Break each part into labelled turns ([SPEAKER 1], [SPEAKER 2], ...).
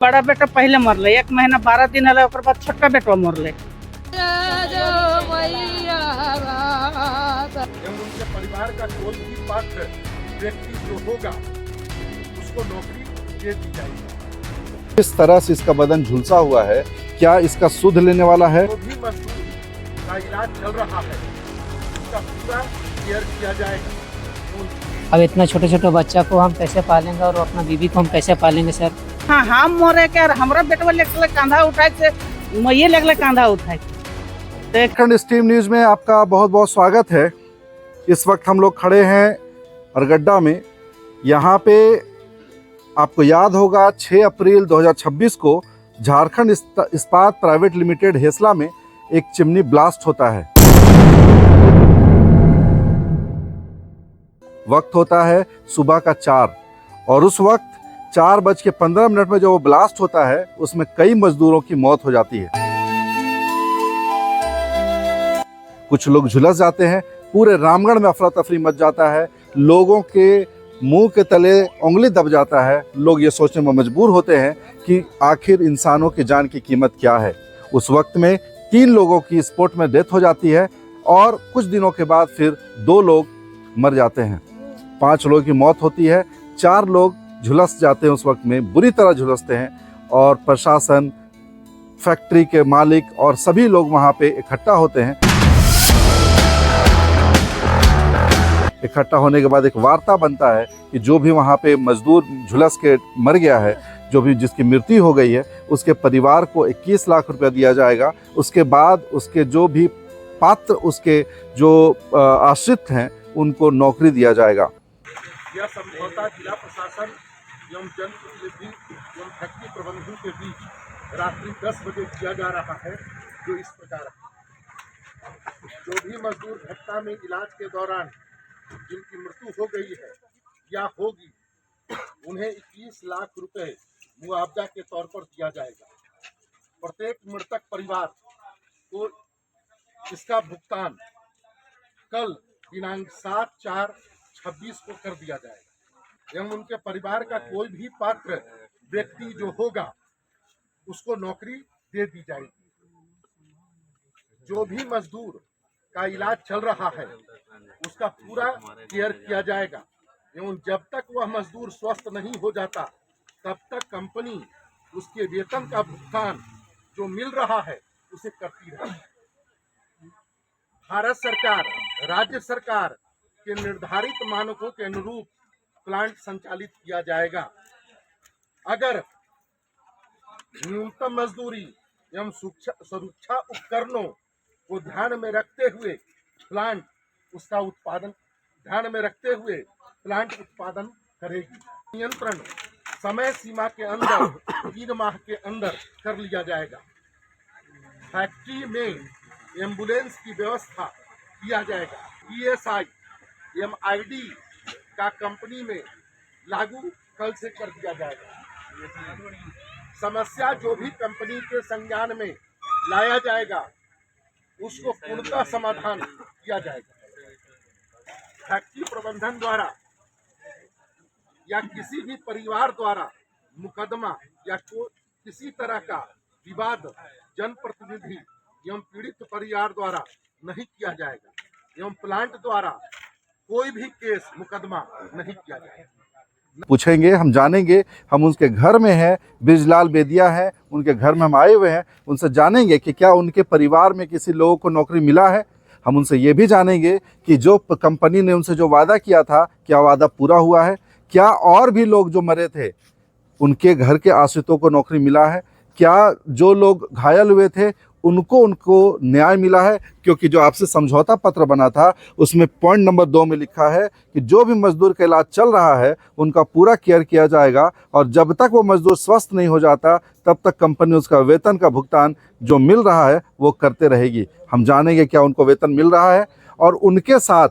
[SPEAKER 1] बड़ा बेटा पहले मरले, 1 महीना 12 दिन हले, ओकर बाद छोटका बेटवा मरले।
[SPEAKER 2] उनके परिवार का कोई भी पात्र व्यक्ति जो होगा उसको नौकरी दे दी जाएगी।
[SPEAKER 3] किस तरह से इसका बदन झुलसा हुआ है, क्या इसका सुध लेने वाला है?
[SPEAKER 2] जो भी मजदूर का इलाज चल रहा है उसका पूरा केयर किया जाएगा।
[SPEAKER 4] अब इतना छोटे छोटे बच्चा को हम कैसे पालेंगे और अपना बीवी को हम कैसे पालेंगे सर?
[SPEAKER 1] हाँ, हम मोरे के और हमरा बेटवा लेके कांधा उठाए से मइये लगले कांधा उठाए।
[SPEAKER 3] झारखंड स्ट्रीम न्यूज में आपका बहुत बहुत स्वागत है। इस वक्त हम लोग खड़े हैं अरगड्डा में। यहाँ पे आपको याद होगा 6 अप्रैल 2026 को झारखंड इस्पात प्राइवेट लिमिटेड हेसला में एक चिमनी ब्लास्ट होता है। वक्त होता है सुबह का 4 और उस वक्त 4:15 में जो वो ब्लास्ट होता है उसमें कई मजदूरों की मौत हो जाती है। कुछ लोग झुलस जाते हैं, पूरे रामगढ़ में अफरा तफरी मच जाता है, लोगों के मुंह के तले उंगली दब जाता है। लोग ये सोचने में मजबूर होते हैं कि आखिर इंसानों की जान की कीमत क्या है। उस वक्त में 3 लोगों की स्पॉट में डेथ हो जाती है और कुछ दिनों के बाद फिर 2 लोग मर जाते हैं। 5 लोगों की मौत होती है, 4 लोग झुलस जाते हैं, उस वक्त में बुरी तरह झुलसते हैं और प्रशासन, फैक्ट्री के मालिक और सभी लोग वहाँ पे इकट्ठा होते हैं। इकट्ठा होने के बाद एक वार्ता बनता है कि जो भी वहाँ पे मजदूर झुलस के मर गया है, जो भी जिसकी मृत्यु हो गई है, उसके परिवार को 21 लाख रुपया दिया जाएगा। उसके बाद उसके जो भी पात्र, उसके जो आश्रित हैं, उनको नौकरी दिया जाएगा।
[SPEAKER 2] यह समझौता जिला प्रशासन एवं जनप्रतिनिधि एवं फैक्ट्री प्रबंधन के बीच रात्रि 10 बजे किया जा रहा है, जो इस प्रकार है। जो भी मजदूर घटना में इलाज के दौरान जिनकी मृत्यु हो गई है या होगी, उन्हें 21 लाख रुपए मुआवजा के तौर पर दिया जाएगा। प्रत्येक मृतक परिवार को इसका भुगतान कल दिनांक 7/4/26 को कर दिया जाएगा एवं उनके परिवार का कोई भी पात्र व्यक्ति जो होगा उसको नौकरी दे दी जाएगी। जो भी मजदूर का इलाज चल रहा है उसका पूरा केयर किया जाएगा एवं जब तक वह मजदूर स्वस्थ नहीं हो जाता तब तक कंपनी उसके वेतन का भुगतान जो मिल रहा है उसे करती रहेगी। भारत सरकार, राज्य सरकार के निर्धारित मानकों के अनुरूप प्लांट संचालित किया जाएगा। अगर न्यूनतम मजदूरी एवं सुरक्षा उपकरणों को ध्यान में रखते हुए प्लांट उत्पादन करेगी। नियंत्रण समय सीमा के अंदर 3 माह के अंदर कर लिया जाएगा। फैक्ट्री में एम्बुलेंस की व्यवस्था किया जाएगा। ESI MID का कंपनी में लागू कल से कर दिया जाएगा। समस्या जो भी कंपनी के संज्ञान में लाया जाएगा उसको पूर्णतः समाधान किया जाएगा। फैक्ट्री प्रबंधन द्वारा या किसी भी परिवार द्वारा मुकदमा या किसी तरह का विवाद जनप्रतिनिधि एवं पीड़ित परिवार द्वारा नहीं किया जाएगा एवं प्लांट द्वारा कोई भी केस मुकदमा नहीं किया जाएगा।
[SPEAKER 3] पूछेंगे, हम जानेंगे। हम उनके घर में हैं, ब्रिजलाल बेदिया हैं, उनके घर में हम आए हुए हैं। उनसे जानेंगे कि क्या उनके परिवार में किसी लोगों को नौकरी मिला है। हम उनसे ये भी जानेंगे कि जो कंपनी ने उनसे जो वादा किया था, क्या वादा पूरा हुआ है। क्या और भी लोग जो मरे थे उनके घर के आश्रितों को नौकरी मिला है। क्या जो लोग घायल हुए थे उनको न्याय मिला है। क्योंकि जो आपसे समझौता पत्र बना था उसमें पॉइंट नंबर 2 में लिखा है कि जो भी मजदूर का इलाज चल रहा है उनका पूरा केयर किया जाएगा और जब तक वो मजदूर स्वस्थ नहीं हो जाता तब तक कंपनी उसका वेतन का भुगतान जो मिल रहा है वो करते रहेगी। हम जानेंगे क्या उनको वेतन मिल रहा है और उनके साथ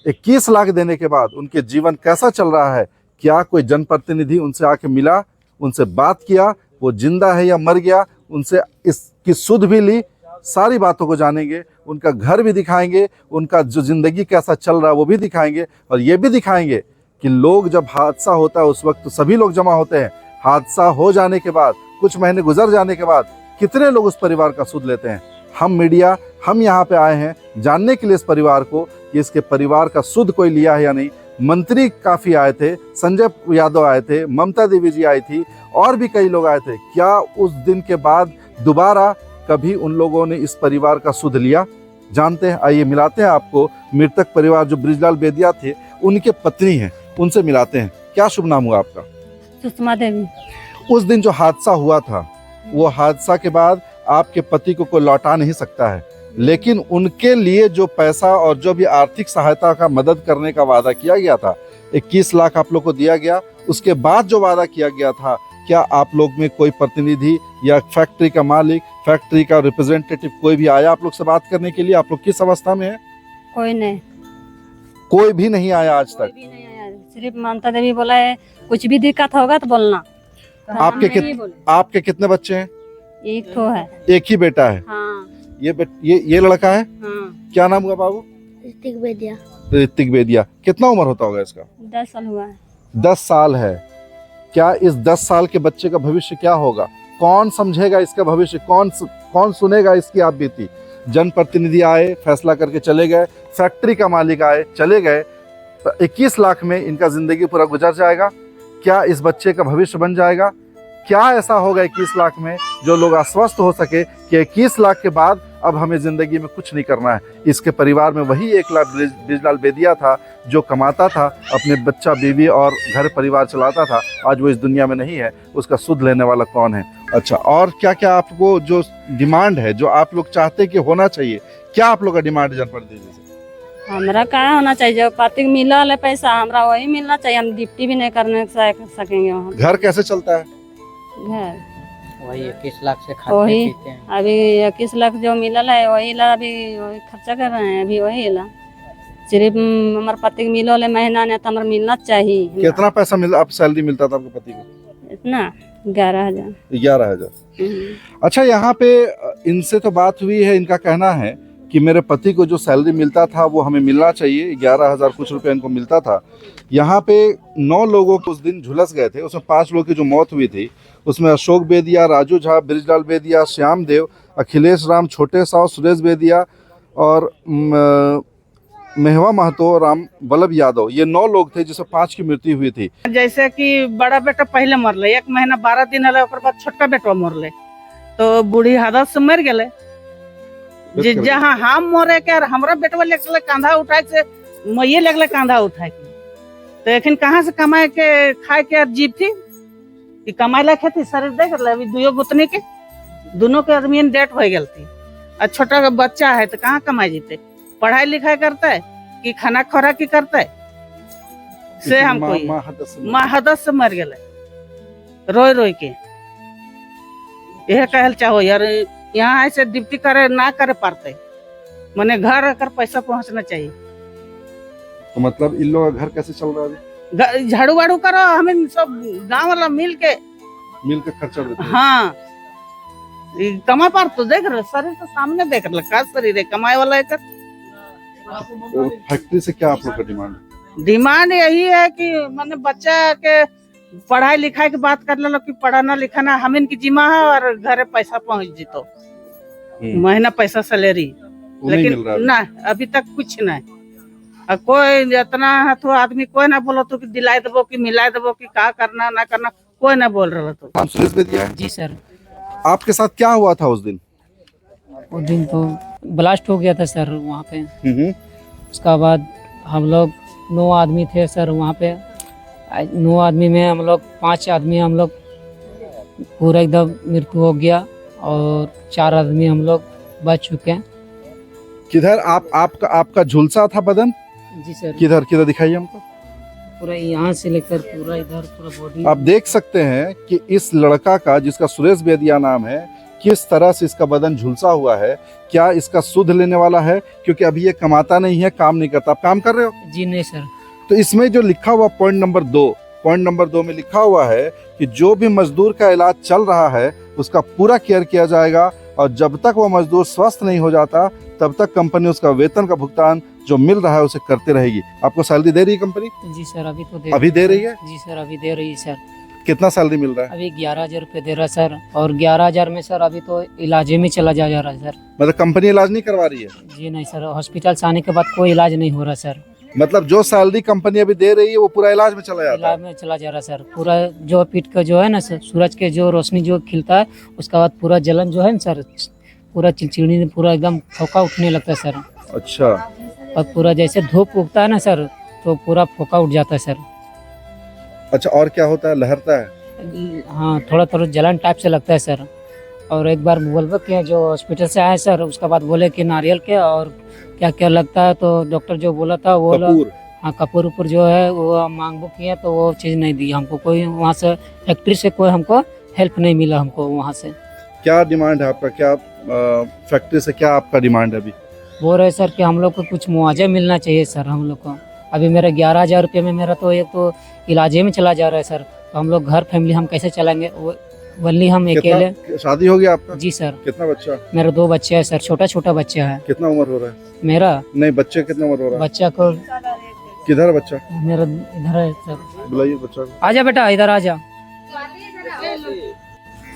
[SPEAKER 3] 21 लाख देने के बाद उनके जीवन कैसा चल रहा है। क्या कोई जनप्रतिनिधि उनसे आके मिला, उनसे बात किया, वो जिंदा है या मर गया, उनसे इसकी सुध भी ली। सारी बातों को जानेंगे, उनका घर भी दिखाएंगे, उनका जो ज़िंदगी कैसा चल रहा है वो भी दिखाएंगे और ये भी दिखाएंगे कि लोग जब हादसा होता है उस वक्त तो सभी लोग जमा होते हैं। हादसा हो जाने के बाद, कुछ महीने गुजर जाने के बाद कितने लोग उस परिवार का सुध लेते हैं। हम मीडिया, हम यहाँ पे आए हैं जानने के लिए इस परिवार को कि इसके परिवार का सुध कोई लिया है या नहीं। मंत्री काफ़ी आए थे, संजय यादव आए थे, ममता देवी जी आई थी और भी कई लोग आए थे। क्या उस दिन के बाद दोबारा कभी उन लोगों ने इस परिवार का सुध लिया? जानते हैं, आइए मिलाते हैं आपको मृतक परिवार जो बृजलाल बेदिया थे उनके पत्नी हैं, उनसे मिलाते हैं। क्या शुभ नाम हुआ आपका?
[SPEAKER 5] सुषमा देवी।
[SPEAKER 3] उस दिन जो हादसा हुआ था, वो हादसा के बाद आपके पति को कोई लौटा नहीं सकता है, लेकिन उनके लिए जो पैसा और जो भी आर्थिक सहायता का मदद करने का वादा किया गया था, 21 लाख आप लोग को दिया गया। उसके बाद जो वादा किया गया था, क्या आप लोग में कोई प्रतिनिधि या फैक्ट्री का मालिक, फैक्ट्री का रिप्रेजेंटेटिव कोई भी आया आप लोग से बात करने के लिए? आप लोग किस अवस्था में है?
[SPEAKER 5] कोई नहीं,
[SPEAKER 3] कोई भी नहीं आया आज
[SPEAKER 5] कोई
[SPEAKER 3] तक।
[SPEAKER 5] भी नहीं आया। सिर्फ ममता देवी बोला है कुछ भी दिक्कत होगा तो बोलना। तो हम
[SPEAKER 3] आपके
[SPEAKER 5] नहीं बोले।
[SPEAKER 3] आपके कितने बच्चे हैं?
[SPEAKER 5] एक तो है।
[SPEAKER 3] एक ही बेटा है।
[SPEAKER 5] हाँ
[SPEAKER 3] ये लड़का है।
[SPEAKER 5] हाँ।
[SPEAKER 3] क्या नाम हुआ बाबू?
[SPEAKER 5] ऋतिक बेदिया।
[SPEAKER 3] ऋतिक बेदिया। कितना उम्र होता होगा इसका?
[SPEAKER 5] 10 साल हुआ है।
[SPEAKER 3] 10 साल है। क्या इस 10 साल के बच्चे का भविष्य क्या होगा? कौन समझेगा इसका भविष्य? कौन सुनेगा इसकी आप बीती? जनप्रतिनिधि आए, फैसला करके चले गए, फैक्ट्री का मालिक आए, चले गए। 21 लाख में इनका जिंदगी पूरा गुजर जाएगा। क्या इस बच्चे का भविष्य बन जाएगा? क्या ऐसा होगा 21 लाख में जो लोग आश्वस्त हो सके कि 21 लाख के बाद अब हमें जिंदगी में कुछ नहीं करना है? इसके परिवार में वही 1 लाख बृजलाल बेदिया था जो कमाता था, अपने बच्चा, बीवी और घर परिवार चलाता था। आज वो इस दुनिया में नहीं है। उसका सुध लेने वाला कौन है? अच्छा, और क्या क्या आपको जो डिमांड है, जो आप लोग चाहते कि होना चाहिए, क्या आप लोग का डिमांड जनप्रतिनिधि से?
[SPEAKER 5] हमरा क्या होना चाहिए? जो पति को मिला है पैसा, हमरा वही मिलना चाहिए। हम ड्यूटी भी नहीं करने सकेंगे वहाँ।
[SPEAKER 3] घर कैसे चलता है?
[SPEAKER 5] घर
[SPEAKER 4] वही 21 लाख से खाते
[SPEAKER 5] वही
[SPEAKER 4] पीते हैं।
[SPEAKER 5] अभी 21 लाख जो मिला है वही ला, अभी वही खर्चा कर रहे हैं। अभी वही ला सिर्फ हमारे पति को मिलो ले महीना ने तो हमारा मिलना चाहिए।
[SPEAKER 3] कितना पैसा मिल आप सैलरी मिलता था आपके पति को?
[SPEAKER 5] इतना 11,000।
[SPEAKER 3] 11,000। अच्छा, यहाँ पे इनसे तो बात हुई है, इनका कहना है कि मेरे पति को जो सैलरी मिलता था वो हमें मिलना चाहिए। 11,000 कुछ रुपए इनको मिलता था। यहाँ पे 9 लोगों को उस दिन झुलस गए थे, उसमें 5 लोगों की जो मौत हुई थी उसमें अशोक बेदिया, राजू झा, बृजलाल बेदिया, श्याम देव, अखिलेश राम, छोटे साव, सुरेश बेदिया और मेहवा महतो, राम वल्लभ यादव, ये 9 लोग थे जिसमें 5 की मृत्यु हुई थी।
[SPEAKER 1] जैसे कि बड़ा बेटा पहले मरले, 1 महीना 12 दिन हले, ओकर बाद छोटका बेटा मरले, तो बूढ़ी हादत से मर गए। जहाँ हम मरे के हमरा बेटवा लेके कांधा उठाए से मैये लगले कांधा उठाए के, तो एखन कहाँ से कमाए के खाए के जीव थी कि कमाए ला खेती? शरीर देख रहे अभी 2 गुतनी के, दोनों के आदमी डेट हो गई थी। और छोटा का बच्चा है तो कहाँ कमाए जीते? पढ़ाई लिखाई करता है कि खाना खोराक की करता है? से हम कोई माँ हदस से मर गए रोई रोई के। यह कहल चाहो यार, यहाँ ऐसे ड्यूटी करे ना करे पाते, मने घर आकर पैसा पहुँचना चाहिए।
[SPEAKER 3] तो मतलब इन लोगों का घर कैसे चल रहा है?
[SPEAKER 1] झाड़ू वाड़ू करो, हमें सब गांव वाला मिल के
[SPEAKER 3] खर्चा देते हैं।
[SPEAKER 1] हाँ, कमा पार तो देख रहे, शरीर तो सामने देख रहे, का शरीर है कमाए वाला एक।
[SPEAKER 3] तो फैक्ट्री से क्या आप लोग का डिमांड?
[SPEAKER 1] डिमांड यही है कि मैंने बच्चा के पढ़ाई लिखाई की बात कर लो कि पढ़ाना लिखाना हम इनकी जिम्मा है और घरे पैसा पहुंच जीतो, महीना पैसा सैलरी, लेकिन ना अभी तक कुछ नहीं। और कोई इतना तो आदमी कोई ना बोलो तो कि दिलाई देवो कि मिलाई देवो कि का करना ना करना, कोई ना बोल रहा। तो
[SPEAKER 3] सुरेश बेदिया
[SPEAKER 4] जी सर।
[SPEAKER 3] आपके साथ क्या हुआ था उस दिन?
[SPEAKER 4] उस दिन तो ब्लास्ट हो गया था सर वहाँ पे। उसका बाद हम लोग 9 आदमी थे सर वहाँ पे। 9 आदमी में हम लोग 5 आदमी हम लोग पूरा एकदम मृत्यु हो गया और 4 आदमी हम लोग बच चुके हैं।
[SPEAKER 3] किधर आपका झुलसा था बदन?
[SPEAKER 4] जी सर।
[SPEAKER 3] किधर दिखाइए हमको।
[SPEAKER 4] पूरा यहाँ से लेकर पूरा इधर पूरा बॉडी।
[SPEAKER 3] आप देख सकते हैं कि इस लड़का का, जिसका सुरेश बेदिया नाम है, किस तरह से इसका बदन झुलसा हुआ है। क्या इसका सुध लेने वाला है? क्योंकि अभी ये कमाता नहीं है, काम नहीं करता। आप काम कर रहे हो?
[SPEAKER 4] जी नहीं सर।
[SPEAKER 3] तो इसमें जो लिखा हुआ पॉइंट नंबर 2 में लिखा हुआ है कि जो भी मजदूर का इलाज चल रहा है उसका पूरा केयर किया जाएगा और जब तक वो मजदूर स्वस्थ नहीं हो जाता तब तक कंपनी उसका वेतन का भुगतान जो मिल रहा है उसे करती रहेगी। आपको सैलरी दे रही है कंपनी?
[SPEAKER 4] जी सर, अभी तो
[SPEAKER 3] अभी दे रही है?
[SPEAKER 4] जी सर, अभी दे रही है सर।
[SPEAKER 3] कितना सैलरी मिल रहा है?
[SPEAKER 4] अभी 11,000 रुपये दे रहा है सर, और 11,000 में सर अभी तो इलाज में चला जा रहा है सर।
[SPEAKER 3] मतलब कंपनी इलाज नहीं करवा रही है?
[SPEAKER 4] जी नहीं सर, हॉस्पिटल से आने के बाद कोई इलाज नहीं हो रहा सर।
[SPEAKER 3] मतलब जो सैलरी कंपनी अभी दे रही है वो पूरा इलाज में चला जाता
[SPEAKER 4] इलाज
[SPEAKER 3] है?
[SPEAKER 4] में चला जा रहा है सर। पूरा जो पीठ का जो है ना सर, सूरज के जो रोशनी जो खिलता है उसके बाद पूरा जलन जो है ना सर, पूरा चिड़चिड़ी पूरा एकदम फोका उठने लगता है सर।
[SPEAKER 3] अच्छा।
[SPEAKER 4] और पूरा जैसे धूप उगता है ना सर तो पूरा फोका उठ जाता है सर।
[SPEAKER 3] अच्छा, और क्या होता है? लहरता है?
[SPEAKER 4] हाँ, थोड़ा थोड़ा जलन टाइप से लगता है सर। और एक बार बोलबो किया जो हॉस्पिटल से आए सर, उसके बाद बोले कि नारियल के और क्या क्या लगता है, तो डॉक्टर जो बोला था वो
[SPEAKER 3] कपूर?
[SPEAKER 4] हाँ, कपूर ऊपर जो है वो मांगबो किया तो वो चीज़ नहीं दी हमको। कोई वहाँ से फैक्ट्री से कोई हमको हेल्प नहीं मिला हमको वहाँ से।
[SPEAKER 3] क्या डिमांड है आपका? क्या फैक्ट्री से क्या आपका डिमांड है अभी?
[SPEAKER 4] बोल रहे सर कि हम लोग को कुछ मुआवजा मिलना चाहिए सर हम लोग को। अभी मेरा 11,000 रुपये में मेरा तो एक तो इलाजे में चला जा रहा है सर, तो हम लोग घर फैमिली हम कैसे चलाएंगे? वनली हम अकेले।
[SPEAKER 3] कितना शादी हो गया आपका?
[SPEAKER 4] जी सर।
[SPEAKER 3] कितना बच्चा?
[SPEAKER 4] मेरा 2 बच्चे हैं सर, छोटा छोटा बच्चा है।
[SPEAKER 3] कितना उम्र हो रहा है?
[SPEAKER 4] मेरा
[SPEAKER 3] नहीं, बच्चे कितना उम्र हो रहा है?
[SPEAKER 4] बच्चा को
[SPEAKER 3] किधर है बच्चा?
[SPEAKER 4] मेरा इधर है सर।
[SPEAKER 3] बुलाइए बच्चा को।
[SPEAKER 4] आजा बेटा, इधर आजा।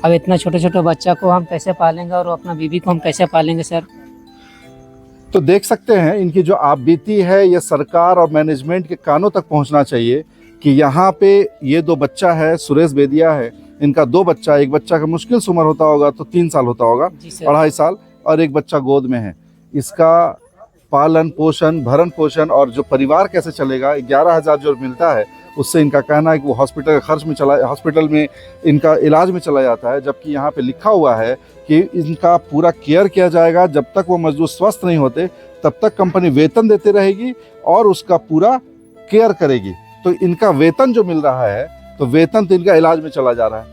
[SPEAKER 4] अब इतना छोटे छोटे बच्चा को हम कैसे पालेंगे और अपना बीवी को हम कैसे पालेंगे सर?
[SPEAKER 3] तो देख सकते हैं इनकी जो आप बीती है ये सरकार और मैनेजमेंट के कानों तक पहुंचना चाहिए कि यहाँ पे ये 2 बच्चा है, सुरेश बेदिया है, इनका 2 बच्चा, एक बच्चा का मुश्किल से उम्र होता होगा तो 3 साल होता होगा,
[SPEAKER 4] जी सर।
[SPEAKER 3] 2.5 साल, और एक बच्चा गोद में है। इसका पालन पोषण, भरण पोषण और जो परिवार कैसे चलेगा, 11,000 जो मिलता है उससे इनका कहना है कि वो हॉस्पिटल में इनका इलाज में चला जाता है, जबकि यहाँ पे लिखा हुआ है कि इनका पूरा केयर किया जाएगा। जब तक वो मजदूर स्वस्थ नहीं होते तब तक कंपनी वेतन देती रहेगी और उसका पूरा केयर करेगी। तो इनका वेतन जो मिल रहा है तो वेतन तो इनका इलाज में चला जा रहा है,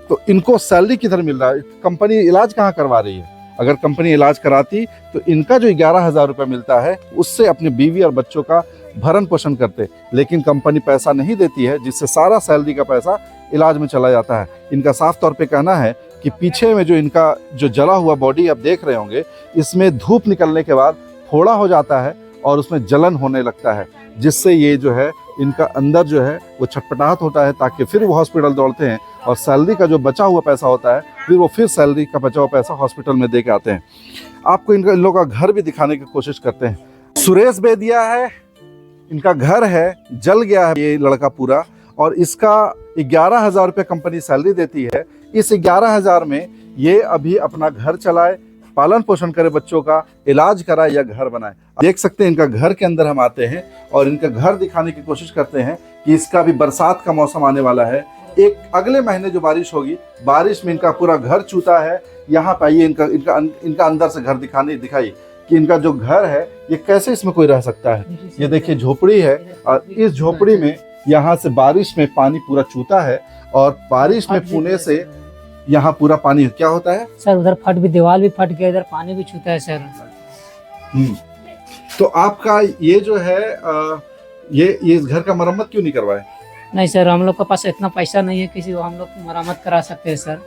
[SPEAKER 3] तो इनको सैलरी किधर मिल रहा है? कंपनी इलाज कहाँ करवा रही है? अगर कंपनी इलाज कराती तो इनका जो 11,000 रुपये मिलता है उससे अपनी बीवी और बच्चों का भरण पोषण करते, लेकिन कंपनी पैसा नहीं देती है, जिससे सारा सैलरी का पैसा इलाज में चला जाता है। इनका साफ तौर पे कहना है कि पीछे में जो इनका जो जला हुआ बॉडी आप देख रहे होंगे, इसमें धूप निकलने के बाद फोड़ा हो जाता है और उसमें जलन होने लगता है, जिससे ये जो है इनका अंदर जो है वो छटपटाहट होता है, ताकि फिर वो हॉस्पिटल दौड़ते हैं और सैलरी का जो बचा हुआ पैसा होता है फिर वो फिर सैलरी का बचा हुआ पैसा हॉस्पिटल में दे के आते हैं। आपको इन लोगों का घर भी दिखाने की कोशिश करते हैं। सुरेश बेदिया है, इनका घर है, जल गया है ये लड़का पूरा, और इसका 11,000 रुपये कंपनी सैलरी देती है। इस 11,000 में ये अभी अपना घर चलाए, पालन पोषण करे, बच्चों का इलाज कराए या घर बनाए। देख सकते हैं इनका घर के अंदर हम आते हैं और इनका घर दिखाने की कोशिश करते हैं कि इसका भी बरसात का मौसम आने वाला है। एक अगले महीने जो बारिश होगी, बारिश में इनका पूरा घर चूता है। यहाँ पे आइए, इनका अंदर से घर दिखाइए कि इनका जो घर है ये कैसे इसमें कोई रह सकता है। ये देखिए झोपड़ी है और इस झोपड़ी में यहाँ से बारिश में पानी पूरा चूता है और बारिश में पुणे से यहाँ पूरा पानी क्या होता है
[SPEAKER 4] सर? उधर फट भी, दीवार भी फट गया, इधर पानी भी छूता है सर।
[SPEAKER 3] तो आपका ये जो है ये इस घर का मरम्मत क्यों नहीं करवाए?
[SPEAKER 4] नहीं सर, हम लोग के पास इतना पैसा नहीं है किसी को हम लोग मरम्मत करा सकते हैं सर।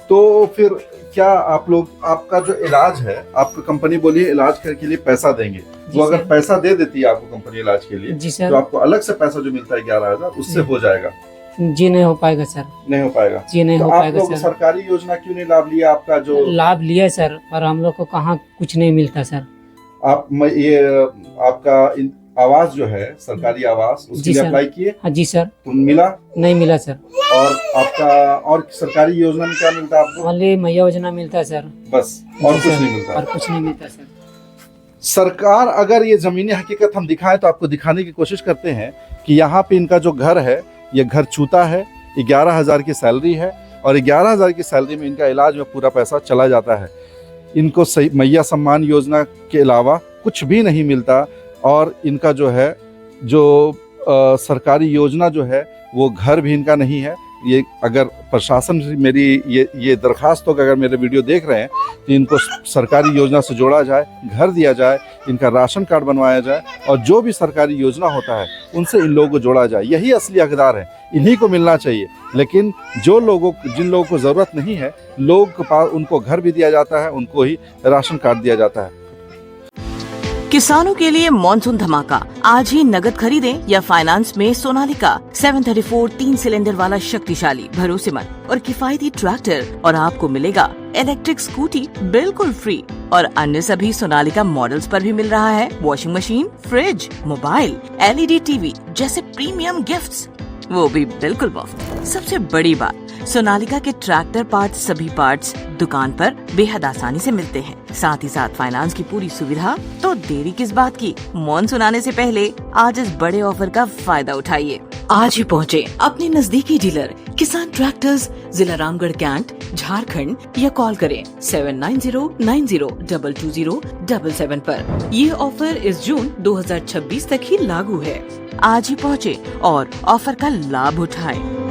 [SPEAKER 3] तो फिर क्या आप लोग, आपका जो इलाज है, आपको कंपनी बोली इलाज के लिए पैसा देंगे, वो अगर पैसा दे देती है आपको कंपनी इलाज के लिए,
[SPEAKER 4] जी सर,
[SPEAKER 3] तो आपको अलग से पैसा जो मिलता है 11,000 उससे हो जाएगा?
[SPEAKER 4] जी नहीं हो पाएगा सर।
[SPEAKER 3] नहीं हो पाएगा?
[SPEAKER 4] जी नहीं
[SPEAKER 3] तो
[SPEAKER 4] हो
[SPEAKER 3] आप
[SPEAKER 4] पाएगा
[SPEAKER 3] लोग
[SPEAKER 4] सर।
[SPEAKER 3] सरकारी योजना क्यों नहीं लाभ लिया? आपका जो
[SPEAKER 4] लाभ लिया सर, पर हम लोग को कहाँ कुछ नहीं मिलता सर।
[SPEAKER 3] आप ये आपका आवास जो है सरकारी आवास, उसके
[SPEAKER 4] जी
[SPEAKER 3] लिए
[SPEAKER 4] सर।
[SPEAKER 3] अप्लाई किए?
[SPEAKER 4] हाँ जी सर।
[SPEAKER 3] तो मिला?
[SPEAKER 4] नहीं मिला सर।
[SPEAKER 3] और आपका और सरकारी योजना में क्या मिलता है आपको?
[SPEAKER 4] ओनली मैया योजना मिलता है सर,
[SPEAKER 3] बस, और
[SPEAKER 4] जी
[SPEAKER 3] कुछ
[SPEAKER 4] सर,
[SPEAKER 3] नहीं मिलता?
[SPEAKER 4] और कुछ नहीं मिलता सर।
[SPEAKER 3] सरकार अगर ये जमीनी हकीकत हम दिखाएं तो आपको दिखाने की कोशिश करते हैं कि यहाँ पे इनका जो घर है ये घर चूता है, 11,000 की सैलरी है और 11,000 की सैलरी में इनका इलाज में पूरा पैसा चला जाता है। इनको सही मैया सम्मान योजना के अलावा कुछ भी नहीं मिलता और इनका जो है सरकारी योजना जो है वो घर भी इनका नहीं है। ये अगर प्रशासन से मेरी ये दरखास्त हो कि अगर मेरे वीडियो देख रहे हैं तो इनको सरकारी योजना से जोड़ा जाए, घर दिया जाए, इनका राशन कार्ड बनवाया जाए और जो भी सरकारी योजना होता है उनसे इन लोगों को जोड़ा जाए। यही असली हकदार है, इन्हीं को मिलना चाहिए। लेकिन जिन लोगों को ज़रूरत नहीं है, लोग के पास उनको घर भी दिया जाता है, उनको ही राशन कार्ड दिया जाता है।
[SPEAKER 6] किसानों के लिए मॉनसून धमाका। आज ही नगद खरीदें या फाइनेंस में सोनालिका 734 3 सिलेंडर वाला शक्तिशाली, भरोसेमंद और किफायती ट्रैक्टर और आपको मिलेगा इलेक्ट्रिक स्कूटी बिल्कुल फ्री। और अन्य सभी सोनालिका मॉडल्स पर भी मिल रहा है washing machine, fridge, mobile, LED TV जैसे प्रीमियम गिफ्ट्स, वो भी बिल्कुल मुफ्त। सबसे बड़ी बात, सोनालिका के ट्रैक्टर पार्ट्स, सभी पार्ट्स दुकान पर बेहद आसानी से मिलते हैं। साथ ही साथ फाइनेंस की पूरी सुविधा। तो देरी किस बात की, मॉनसून आने से पहले आज इस बड़े ऑफर का फायदा उठाइए। आज ही पहुँचे अपने नजदीकी डीलर किसान ट्रैक्टर्स, जिला रामगढ़ कैंट, झारखंड, या कॉल करें 7909022077 पर। ये ऑफर इस जून 2026 तक ही लागू है। आज ही पहुँचे और ऑफर का लाभ उठाएं।